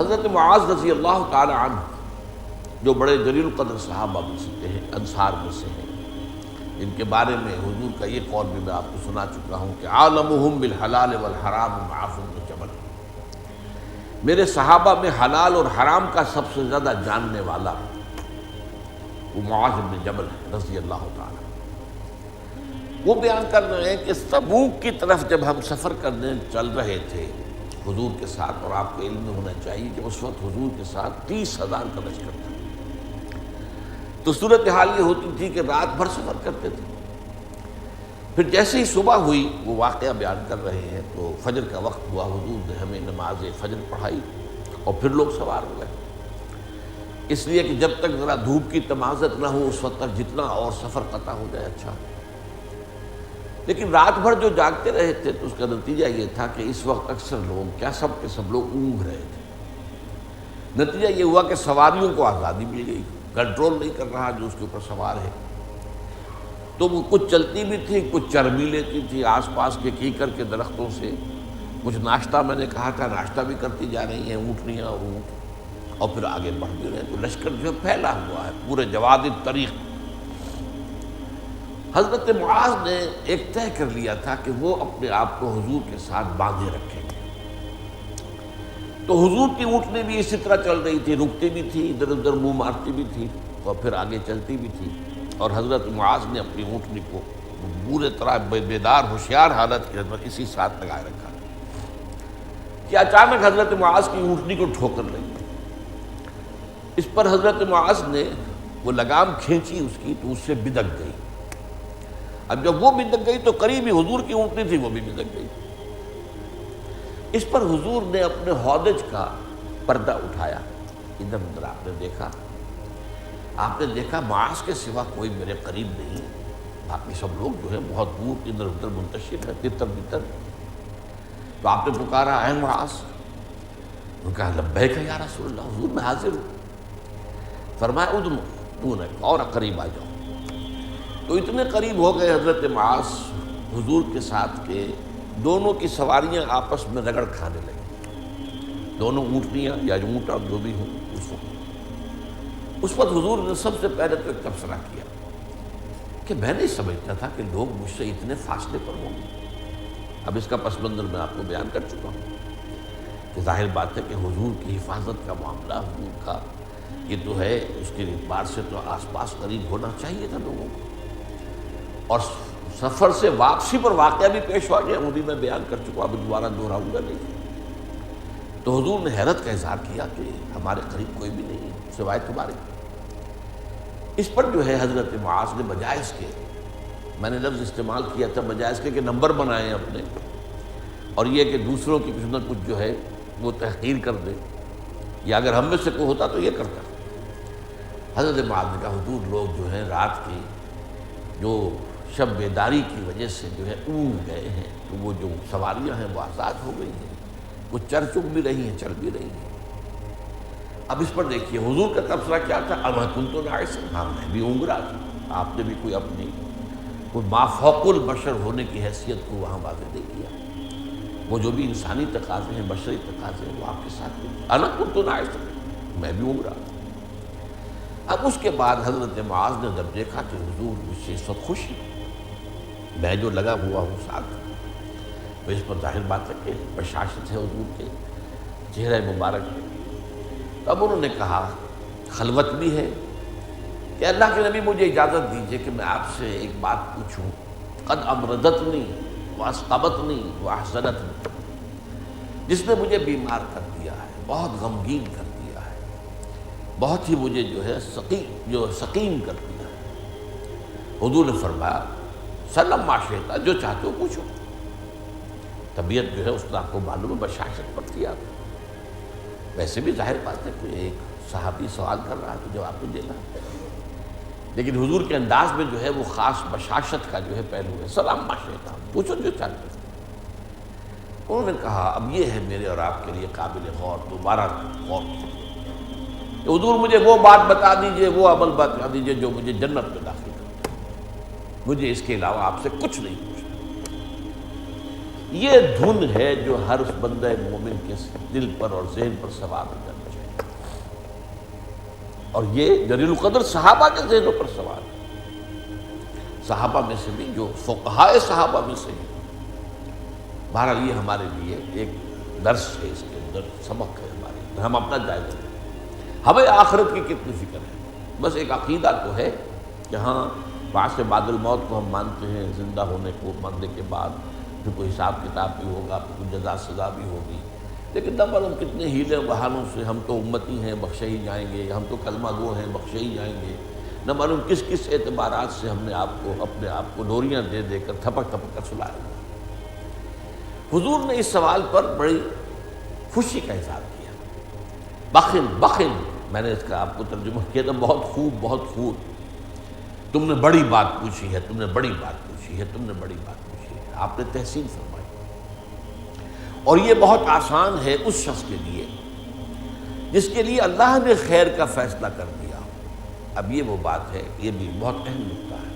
حضرت معاذ رضی اللہ تعالی عنہ جو بڑے جلیل القدر صحابہ میں سے ہیں، انصار میں سے ہیں، ان کے بارے میں حضور کا یہ قول بھی میں آپ کو سنا چکا ہوں کہ عالمہم بالحلال والحرام معاذ بن جبل، میرے صحابہ میں حلال اور حرام کا سب سے زیادہ جاننے والا وہ معاذ بن جبل ہے رضی اللہ تعالی۔ وہ بیان کر رہے ہیں کہ تبوک کی طرف جب ہم سفر کرنے چل رہے تھے حضور کے ساتھ، اور آپ کو علم ہونا چاہیے کہ اس وقت حضور کے ساتھ 30,000 کا لشکر تھا، تو صورتحال یہ ہوتی تھی کہ رات بھر سفر کرتے تھے۔ پھر جیسے ہی صبح ہوئی، وہ واقعہ بیان کر رہے ہیں، تو فجر کا وقت ہوا، حضور نے ہمیں نماز فجر پڑھائی اور پھر لوگ سوار ہو گئے، اس لیے کہ جب تک ذرا دھوپ کی تمازت نہ ہو اس وقت تک جتنا اور سفر قطع ہو جائے اچھا۔ لیکن رات بھر جو جاگتے رہے تھے تو اس کا نتیجہ یہ تھا کہ اس وقت اکثر لوگ کیا سب کے سب لوگ اونگھ رہے تھے۔ نتیجہ یہ ہوا کہ سواریوں کو آزادی مل گئی، کنٹرول نہیں کر رہا جو اس کے اوپر سوار ہے، تو وہ کچھ چلتی بھی تھی، کچھ چر بھی لیتی تھی آس پاس کے کیکر کے درختوں سے، کچھ ناشتہ میں نے کہا تھا ناشتہ بھی کرتی جا رہی ہیں اونٹنیاں اور اونٹ، اور پھر آگے بڑھ بھی رہے، تو لشکر جو ہے پھیلا ہوا ہے پورے جواد الطریق۔ حضرت معاذ نے ایک طے کر لیا تھا کہ وہ اپنے آپ کو حضور کے ساتھ باندھے رکھیں گے، تو حضور کی اونٹنی بھی اسی طرح چل رہی تھی، رکتی بھی تھی، ادھر ادھر منہ مارتی بھی تھی اور پھر آگے چلتی بھی تھی، اور حضرت معاذ نے اپنی اونٹنی کو پورے طرح بیدار ہوشیار حالت کے اندر اسی ساتھ لگائے رکھا کہ اچانک حضرت معاذ کی اونٹنی کو ٹھوکر لگی۔ اس پر حضرت معاذ نے وہ لگام کھینچی اس کی تو اس سے بدک گئی۔ اب جب وہ بدک گئی تو قریب ہی حضور کی اونٹنی تھی، وہ بھی بدک گئی۔ اس پر حضور نے اپنے ہودج کا پردہ اٹھایا، ادھر ادھر آپ نے دیکھا معاذ کے سوا کوئی میرے قریب نہیں، باقی سب لوگ جو ہے بہت دور ادھر ادھر منتشر ہے، تتر بتر۔ تو آپ نے پکارا اے معاذ، انہوں نے کہا لبیک یا رسول اللہ، حضور میں حاضر ہوں۔ فرمایا ادنو، اور قریب آ جاؤ۔ تو اتنے قریب ہو گئے حضرت معاذ حضور کے ساتھ کہ دونوں کی سواریاں آپس میں رگڑ کھانے لگیں، دونوں اونٹنیاں یا اونٹ جو بھی ہوں۔ اس وقت حضور نے سب سے پہلے تو ایک تبصرہ کیا کہ میں نہیں سمجھتا تھا کہ لوگ مجھ سے اتنے فاصلے پر ہوں گے۔ اب اس کا پس منظر میں آپ کو بیان کر چکا ہوں کہ ظاہر بات ہے کہ حضور کی حفاظت کا معاملہ، حضور کا یہ تو ہے، اس کے اعتبار سے تو آس پاس قریب ہونا چاہیے تھا لوگوں کو، اور سفر سے واپسی پر واقعہ بھی پیش ہوا گیا، وہ بھی میں بیان کر چکا، اب دوبارہ دہراؤں گا نہیں۔ تو حضور نے حیرت کا اظہار کیا کہ ہمارے قریب کوئی بھی نہیں ہے سوائے تمہارے۔ اس پر جو ہے حضرت معاذ نے بجائے اس کے، میں نے لفظ استعمال کیا تھا بجائے اس کے کہ نمبر بنائے اپنے، اور یہ کہ دوسروں کی کچھ نہ کچھ جو ہے وہ تحقیر کر دے، یا اگر ہم میں سے کوئی ہوتا تو یہ کرتا۔ حضرت معاذ نے کہا حضور لوگ جو ہیں رات کی جو شب بیداری کی وجہ سے جو ہے اونگ گئے ہیں، تو وہ جو سواریاں ہیں وہ آزاد ہو گئی ہیں، وہ چر چک بھی رہی ہیں، چل بھی رہی ہیں۔ اب اس پر دیکھیے حضور کا تبصرہ کیا تھا، اما کنت ناعسا، ہاں میں بھی اونگ رہا تھا، آپ نے بھی کوئی اپنی کوئی مافوق البشر ہونے کی حیثیت کو وہاں واضح نہیں کیا، وہ جو بھی انسانی تقاضے ہیں، بشری تقاضے ہیں، وہ آپ کے ساتھ بھی، انا کنت ناعسا، میں بھی اونگ رہا تھا۔ اب اس کے بعد حضرت معاذ نے جب دیکھا کہ حضور مجھ سے اس وقت خوش ہیں، میں جو لگا ہوا ہوں ساتھ، تو اس پر ظاہر بات ہے کہ بشاشت ہے حضور کے چہرہ مبارک میں۔ اب انہوں نے کہا خلوت بھی ہے کہ اللہ کے نبی مجھے اجازت دیجئے کہ میں آپ سے ایک بات پوچھوں، قد امرضتنی واسقبتنی واحزنتنی، جس نے مجھے بیمار کر دیا ہے، بہت غمگین کر دیا ہے، بہت ہی مجھے جو ہے سقیم کر دیا ہے۔ حضور نے فرمایا سلم ما شئت، جو چاہتے ہو پوچھو۔ طبیعت جو ہے اس نے آپ کو معلوم ہے بشاشت پڑتی ہے آپ کو، ویسے بھی ظاہر بات ہے کہ ایک صحابی سوال کر رہا ہے تو جواب تو دینا ہے، لیکن حضور کے انداز میں جو ہے وہ خاص بشاشت کا جو ہے پہلو ہے، سلام ما شئت، پوچھو جو چاہتے ہو۔ انہوں نے کہا اب یہ ہے میرے اور آپ کے لیے قابل غور، دوبارہ غور کہ حضور مجھے وہ بات بتا دیجئے، وہ عمل بتا دیجئے جو مجھے جنت میں داخل کرتا ہے، مجھے اس کے علاوہ آپ سے کچھ نہیں پوچھنا۔ یہ دھن ہے جو ہر اس بندہ مومن کے دل پر اور ذہن پر سوار ہو جانا چاہیے، اور یہ جلیل القدر صحابہ کے ذہنوں پر سوار ہے، صحابہ میں سے بھی جو فقہائے صحابہ میں سے ہیں۔ بہرحال یہ ہمارے لیے ایک درس ہے، اس کے اندر سبق ہے ہمارے، ہم اپنا جائزہ لیں۔ ہمیں آخرت کی کتنی فکر ہے؟ بس ایک عقیدہ تو ہے کہ ہاں بعث بعد الموت کو ہم مانتے ہیں، زندہ ہونے کو، مرنے کے بعد پھر کوئی حساب کتاب بھی ہوگا، پھر کوئی جزا سزا بھی ہوگی، لیکن نہ معلوم کتنے ہیلے بہانوں سے ہم تو امتی ہیں بخشے ہی جائیں گے، ہم تو کلمہ گو ہیں بخشے ہی جائیں گے، نہ معلوم کس کس اعتبارات سے ہم نے اپنے آپ کو لوریاں دے دے کر تھپک تھپک کر سلایا۔ حضور نے اس سوال پر بڑی خوشی کا اظہار کیا۔ بخن بخن، میں نے اس کا آپ کو ترجمہ کیا تھا، بہت خوب بہت خوب، تم نے بڑی بات پوچھی ہے، تم نے بڑی بات پوچھی ہے، تم نے بڑی بات پوچھی ہے، آپ نے تحسین فرمائی۔ اور یہ بہت آسان ہے اس شخص کے لیے جس کے لیے اللہ نے خیر کا فیصلہ کر دیا۔ اب یہ وہ بات ہے، یہ بھی بہت اہم نکتہ ہے،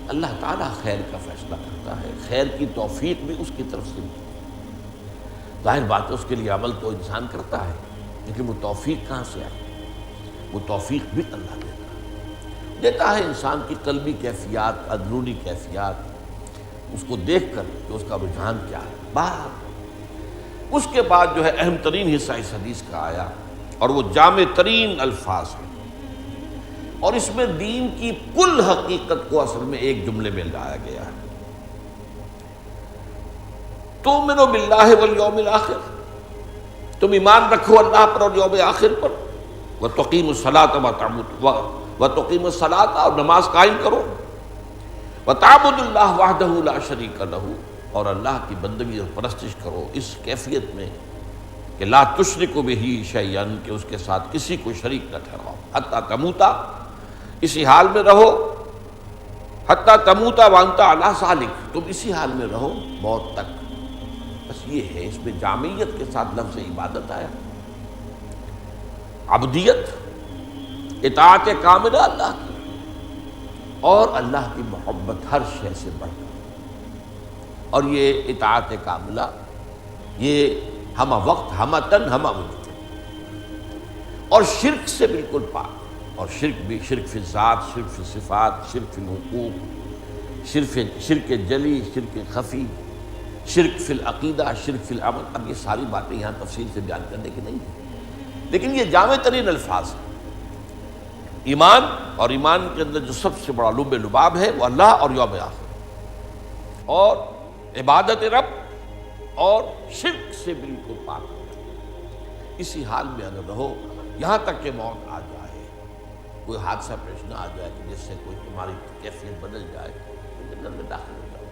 اللہ تعالیٰ خیر کا فیصلہ کرتا ہے، خیر کی توفیق بھی اس کی طرف سے ملتی ہے۔ ظاہر بات ہے اس کے لیے عمل تو انسان کرتا ہے، لیکن وہ توفیق کہاں سے آئی؟ وہ توفیق بھی اللہ دیتا ہے انسان کی قلبی کیفیات، اندرونی کیفیات، اس کو دیکھ کر کہ اس کا رجحان کیا ہے۔ بات اس کے بعد جو ہے اہم ترین حصہ اس حدیث کا آیا، اور وہ جامع ترین الفاظ ہیں، اور اس میں دین کی کل حقیقت کو اصل میں ایک جملے میں لایا گیا ہے۔ تؤمنوا باللہ والیوم الآخر، تم ایمان رکھو اللہ پر اور یوم آخر پر، وتقیموا الصلاۃ وتقیموا الصلاۃ، اور نماز قائم کرو، وتعبدوا اللہ وحدہ لا شریک لہ، اور اللہ کی بندگی اور پرستش کرو اس کیفیت میں کہ لا تشرکوا بہ شیئا، کہ اس کے ساتھ کسی کو شریک نہ ٹھہراؤ، حتی تموتا، اسی حال میں رہو، حتی تموتا وانت علی ذالک، تم اسی حال میں رہو موت تک۔ بس یہ ہے، اس میں جامعیت کے ساتھ لفظ عبادت آیا، عبدیت، اطاعت کاملہ اللہ کی، اور اللہ کی محبت ہر شے سے بڑھ کر، اور یہ اطاعت کاملہ یہ ہمہ وقت، ہمہ تن، ہمہ وجود، اور شرک سے بالکل پاک، اور شرک بھی شرک فی الذات، شرک فی الصفات، شرک فی الحقوق، شرک جلی، شرک خفی، شرک فی العقیدہ، شرک فی العمل۔ اب یہ ساری باتیں یہاں تفصیل سے بیان کرنے کی نہیں ہیں، لیکن یہ جامع ترین الفاظ ہیں۔ ایمان، اور ایمان کے اندر جو سب سے بڑا لب لباب ہے وہ اللہ اور یوم آخر، اور عبادت رب، اور شرک سے بالکل پاک ہونا۔ اسی حال میں اگر رہو یہاں تک کہ موت آ جائے، کوئی حادثہ پیش نہ آ جائے کہ جس سے کوئی تمہاری کیفیت بدل جائے، تو جنت میں داخل ہو جاؤ۔